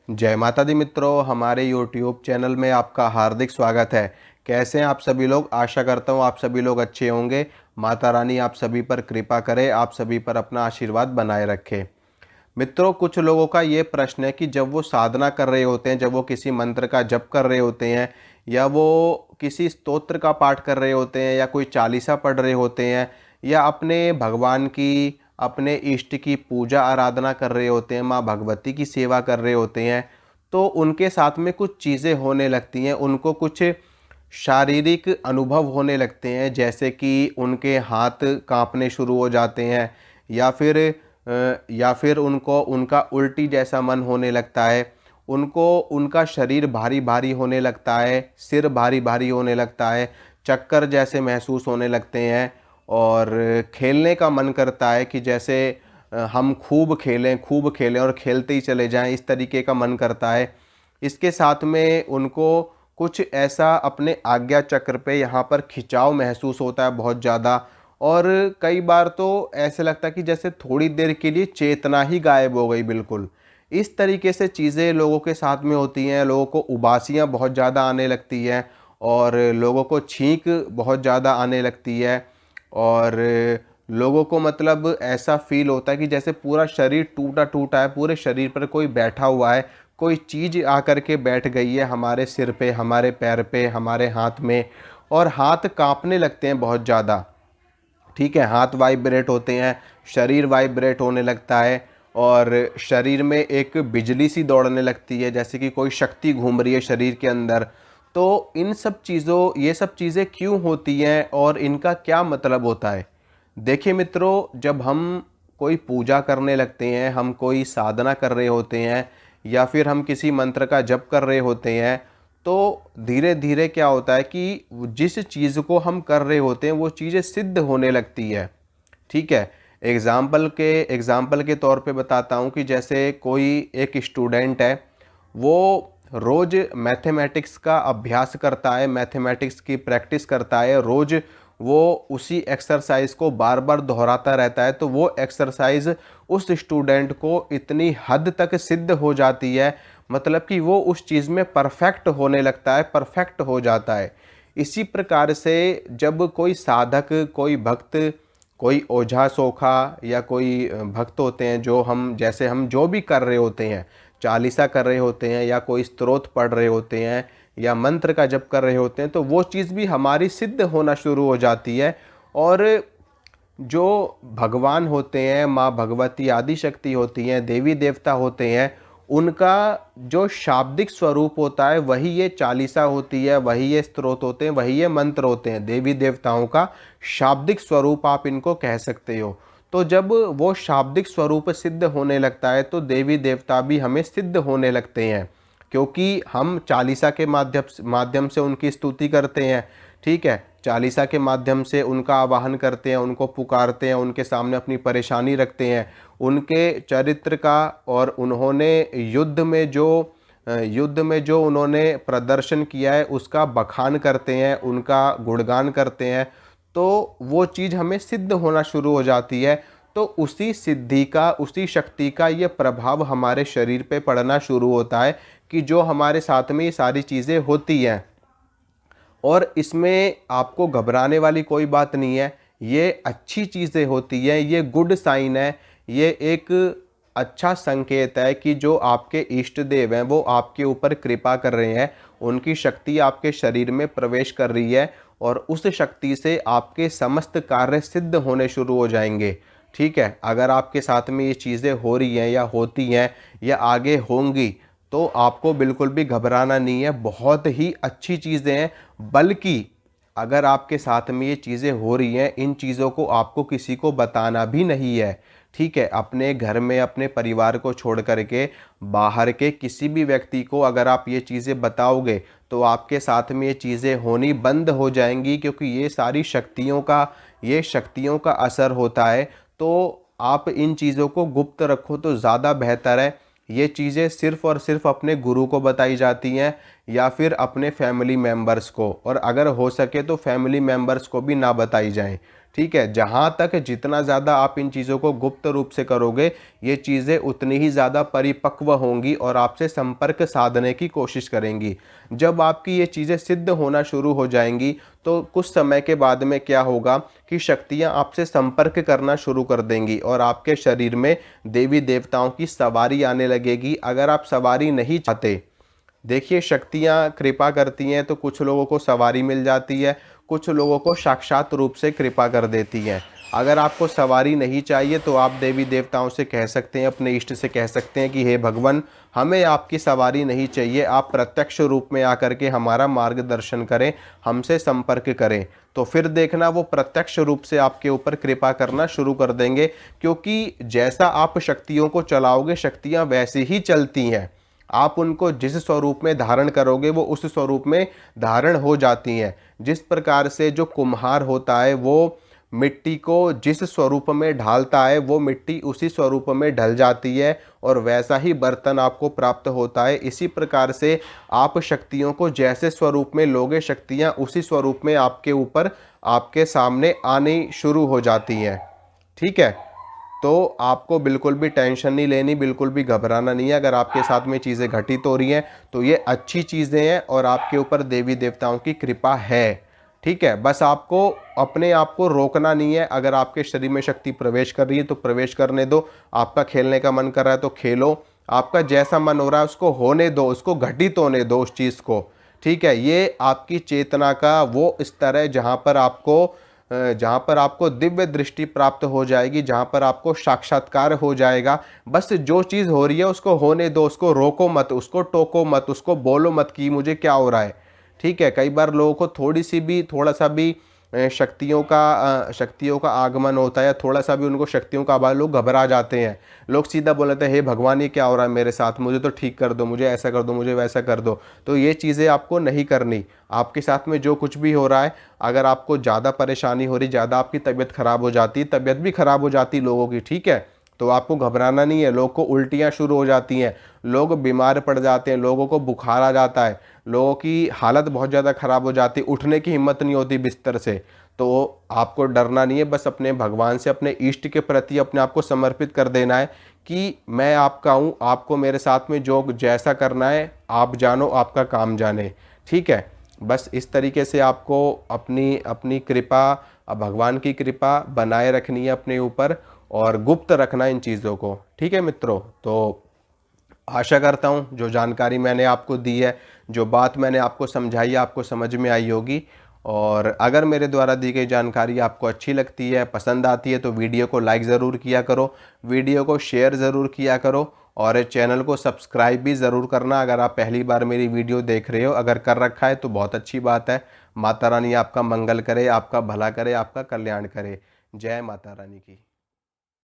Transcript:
जय माता दी मित्रों, हमारे YouTube चैनल में आपका हार्दिक स्वागत है। कैसे हैं आप सभी लोग? आशा करता हूँ आप सभी लोग अच्छे होंगे। माता रानी आप सभी पर कृपा करे, आप सभी पर अपना आशीर्वाद बनाए रखे। मित्रों, कुछ लोगों का ये प्रश्न है कि जब वो साधना कर रहे होते हैं, जब वो किसी मंत्र का जप कर रहे होते हैं या वो किसी स्तोत्र का पाठ कर रहे होते हैं या कोई चालीसा पढ़ रहे होते हैं या अपने भगवान की, अपने इष्ट की पूजा आराधना कर रहे होते हैं, माँ भगवती की सेवा कर रहे होते हैं, तो उनके साथ में कुछ चीज़ें होने लगती हैं। उनको कुछ शारीरिक अनुभव होने लगते हैं, जैसे कि उनके हाथ कांपने शुरू हो जाते हैं या फिर उनको उनका उल्टी जैसा मन होने लगता है। उनको उनका शरीर भारी भारी होने लगता है, सिर भारी भारी होने लगता है, चक्कर जैसे महसूस होने लगते हैं और खेलने का मन करता है कि जैसे हम खूब खेलें और खेलते ही चले जाएं, इस तरीके का मन करता है। इसके साथ में उनको कुछ ऐसा अपने आज्ञा चक्र पे यहाँ पर खिंचाव महसूस होता है बहुत ज़्यादा, और कई बार तो ऐसे लगता है कि जैसे थोड़ी देर के लिए चेतना ही गायब हो गई बिल्कुल। इस तरीके से चीज़ें लोगों के साथ में होती हैं। लोगों को उबासियाँ बहुत ज़्यादा आने लगती हैं और लोगों को छींक बहुत ज़्यादा आने लगती है और लोगों को मतलब ऐसा फील होता है कि जैसे पूरा शरीर टूटा टूटा है, पूरे शरीर पर कोई बैठा हुआ है, कोई चीज़ आकर के बैठ गई है हमारे सिर पे, हमारे पैर पे, हमारे हाथ में, और हाथ कांपने लगते हैं बहुत ज़्यादा। ठीक है, हाथ वाइब्रेट होते हैं, शरीर वाइब्रेट होने लगता है और शरीर में एक बिजली सी दौड़ने लगती है, जैसे कि कोई शक्ति घूम रही है शरीर के अंदर। तो ये सब चीज़ें क्यों होती हैं और इनका क्या मतलब होता है? देखिए मित्रों, जब हम कोई पूजा करने लगते हैं, हम कोई साधना कर रहे होते हैं या फिर हम किसी मंत्र का जप कर रहे होते हैं, तो धीरे धीरे क्या होता है कि जिस चीज़ को हम कर रहे होते हैं वो चीज़ें सिद्ध होने लगती है। ठीक है, एग्ज़ाम्पल के तौर पे बताता हूँ कि जैसे कोई एक स्टूडेंट है, वो रोज़ मैथमेटिक्स का अभ्यास करता है, मैथमेटिक्स की प्रैक्टिस करता है, रोज़ वो उसी एक्सरसाइज को बार बार दोहराता रहता है, तो वो एक्सरसाइज उस स्टूडेंट को इतनी हद तक सिद्ध हो जाती है, मतलब कि वो उस चीज़ में परफेक्ट होने लगता है, परफेक्ट हो जाता है। इसी प्रकार से जब कोई साधक, कोई भक्त, कोई ओझा सोखा या कोई भक्त होते हैं, जो हम जो भी कर रहे होते हैं, चालीसा कर रहे होते हैं या कोई स्तोत्र पढ़ रहे होते हैं या मंत्र का जप कर रहे होते हैं, तो वो चीज़ भी हमारी सिद्ध होना शुरू हो जाती है। और जो भगवान होते हैं, माँ भगवती आदि शक्ति होती हैं, देवी देवता होते हैं, उनका जो शाब्दिक स्वरूप होता है वही ये चालीसा होती है, वही ये स्तोत्र होते हैं, वही ये मंत्र होते हैं। देवी देवताओं का शाब्दिक स्वरूप आप इनको कह सकते हो। तो जब वो शाब्दिक स्वरूप सिद्ध होने लगता है तो देवी देवता भी हमें सिद्ध होने लगते हैं, क्योंकि हम चालीसा के माध्यम से उनकी स्तुति करते हैं। ठीक है, चालीसा के माध्यम से उनका आवाहन करते हैं, उनको पुकारते हैं, उनके सामने अपनी परेशानी रखते हैं, उनके चरित्र का और उन्होंने युद्ध में जो उन्होंने प्रदर्शन किया है उसका बखान करते हैं, उनका गुणगान करते हैं, तो वो चीज़ हमें सिद्ध होना शुरू हो जाती है। तो उसी सिद्धि का, उसी शक्ति का ये प्रभाव हमारे शरीर पे पड़ना शुरू होता है कि जो हमारे साथ में ये सारी चीज़ें होती हैं। और इसमें आपको घबराने वाली कोई बात नहीं है, ये अच्छी चीज़ें होती हैं, ये गुड साइन है, ये एक अच्छा संकेत है कि जो आपके इष्ट देव हैं वो आपके ऊपर कृपा कर रहे हैं, उनकी शक्ति आपके शरीर में प्रवेश कर रही है और उस शक्ति से आपके समस्त कार्य सिद्ध होने शुरू हो जाएंगे। ठीक है, अगर आपके साथ में ये चीज़ें हो रही हैं या होती हैं या आगे होंगी, तो आपको बिल्कुल भी घबराना नहीं है, बहुत ही अच्छी चीज़ें हैं। बल्कि अगर आपके साथ में ये चीज़ें हो रही हैं, इन चीज़ों को आपको किसी को बताना भी नहीं है। ठीक है, अपने घर में अपने परिवार को छोड़ करके बाहर के किसी भी व्यक्ति को अगर आप ये चीज़ें बताओगे तो आपके साथ में ये चीज़ें होनी बंद हो जाएंगी, क्योंकि ये शक्तियों का असर होता है। तो आप इन चीज़ों को गुप्त रखो तो ज़्यादा बेहतर है। ये चीज़ें सिर्फ़ और सिर्फ अपने गुरु को बताई जाती हैं या फिर अपने फैमिली मेम्बर्स को, और अगर हो सके तो फैमिली मेम्बर्स को भी ना बताई जाएं। ठीक है, जहाँ तक जितना ज़्यादा आप इन चीज़ों को गुप्त रूप से करोगे, ये चीज़ें उतनी ही ज़्यादा परिपक्व होंगी और आपसे संपर्क साधने की कोशिश करेंगी। जब आपकी ये चीज़ें सिद्ध होना शुरू हो जाएंगी तो कुछ समय के बाद में क्या होगा कि शक्तियाँ आपसे संपर्क करना शुरू कर देंगी और आपके शरीर में देवी देवताओं की सवारी आने लगेगी। अगर आप सवारी नहीं चाहते, देखिए शक्तियाँ कृपा करती हैं तो कुछ लोगों को सवारी मिल जाती है, कुछ लोगों को साक्षात रूप से कृपा कर देती हैं। अगर आपको सवारी नहीं चाहिए तो आप देवी देवताओं से कह सकते हैं, अपने इष्ट से कह सकते हैं कि हे भगवान, हमें आपकी सवारी नहीं चाहिए, आप प्रत्यक्ष रूप में आकर के हमारा मार्गदर्शन करें, हमसे संपर्क करें। तो फिर देखना वो प्रत्यक्ष रूप से आपके ऊपर कृपा करना शुरू कर देंगे, क्योंकि जैसा आप शक्तियों को चलाओगे शक्तियाँ वैसे ही चलती हैं। आप उनको जिस स्वरूप में धारण करोगे वो उस स्वरूप में धारण हो जाती हैं। जिस प्रकार से जो कुम्हार होता है वो मिट्टी को जिस स्वरूप में ढालता है वो मिट्टी उसी स्वरूप में ढल जाती है और वैसा ही बर्तन आपको प्राप्त होता है। इसी प्रकार से आप शक्तियों को जैसे स्वरूप में लोगे, शक्तियाँ उसी स्वरूप में आपके ऊपर, आपके सामने आनी शुरू हो जाती हैं। ठीक है, तो आपको बिल्कुल भी टेंशन नहीं लेनी, बिल्कुल भी घबराना नहीं है। अगर आपके साथ में चीज़ें घटित हो रही हैं तो ये अच्छी चीज़ें हैं और आपके ऊपर देवी देवताओं की कृपा है। ठीक है, बस आपको अपने आप को रोकना नहीं है। अगर आपके शरीर में शक्ति प्रवेश कर रही है तो प्रवेश करने दो, आपका खेलने का मन कर रहा है तो खेलो, आपका जैसा मन हो रहा है उसको होने दो, उसको घटित होने दो उस चीज़ को। ठीक है, ये आपकी चेतना का वो स्तर है जहाँ पर आपको दिव्य दृष्टि प्राप्त हो जाएगी, जहाँ पर आपको साक्षात्कार हो जाएगा। बस जो चीज़ हो रही है उसको होने दो, उसको रोको मत, उसको टोको मत, उसको बोलो मत कि मुझे क्या हो रहा है। ठीक है, कई बार लोगों को थोड़ा सा भी शक्तियों का आगमन होता है या थोड़ा सा भी उनको शक्तियों का आभास, लोग घबरा जाते हैं। लोग सीधा बोलते हैं हे भगवान ये क्या हो रहा है मेरे साथ, मुझे तो ठीक कर दो, मुझे ऐसा कर दो, मुझे वैसा कर दो। तो ये चीज़ें आपको नहीं करनी। आपके साथ में जो कुछ भी हो रहा है, अगर आपको ज़्यादा परेशानी हो रही, ज़्यादा आपकी तबीयत खराब हो जाती है, तबीयत भी खराब हो जाती लोगों की, ठीक है, तो आपको घबराना नहीं है। लोग को उल्टियाँ शुरू हो जाती हैं, लोग बीमार पड़ जाते हैं, लोगों को बुखार आ जाता है, लोगों की हालत बहुत ज़्यादा ख़राब हो जाती है, उठने की हिम्मत नहीं होती बिस्तर से। तो आपको डरना नहीं है, बस अपने भगवान से, अपने इष्ट के प्रति अपने आप को समर्पित कर देना है कि मैं आपका हूँ, आपको मेरे साथ में जो जैसा करना है आप जानो, आपका काम जाने। ठीक है, बस इस तरीके से आपको अपनी अपनी कृपा, भगवान की कृपा बनाए रखनी है अपने ऊपर और गुप्त रखना इन चीज़ों को। ठीक है मित्रों, तो आशा करता हूँ जो जानकारी मैंने आपको दी है, जो बात मैंने आपको समझाई है, आपको समझ में आई होगी। और अगर मेरे द्वारा दी गई जानकारी आपको अच्छी लगती है, पसंद आती है, तो वीडियो को लाइक ज़रूर किया करो, वीडियो को शेयर ज़रूर किया करो और चैनल को सब्सक्राइब भी ज़रूर करना अगर आप पहली बार मेरी वीडियो देख रहे हो। अगर कर रखा है तो बहुत अच्छी बात है। माता रानी आपका मंगल करे, आपका भला करे, आपका कल्याण करे। जय माता रानी की।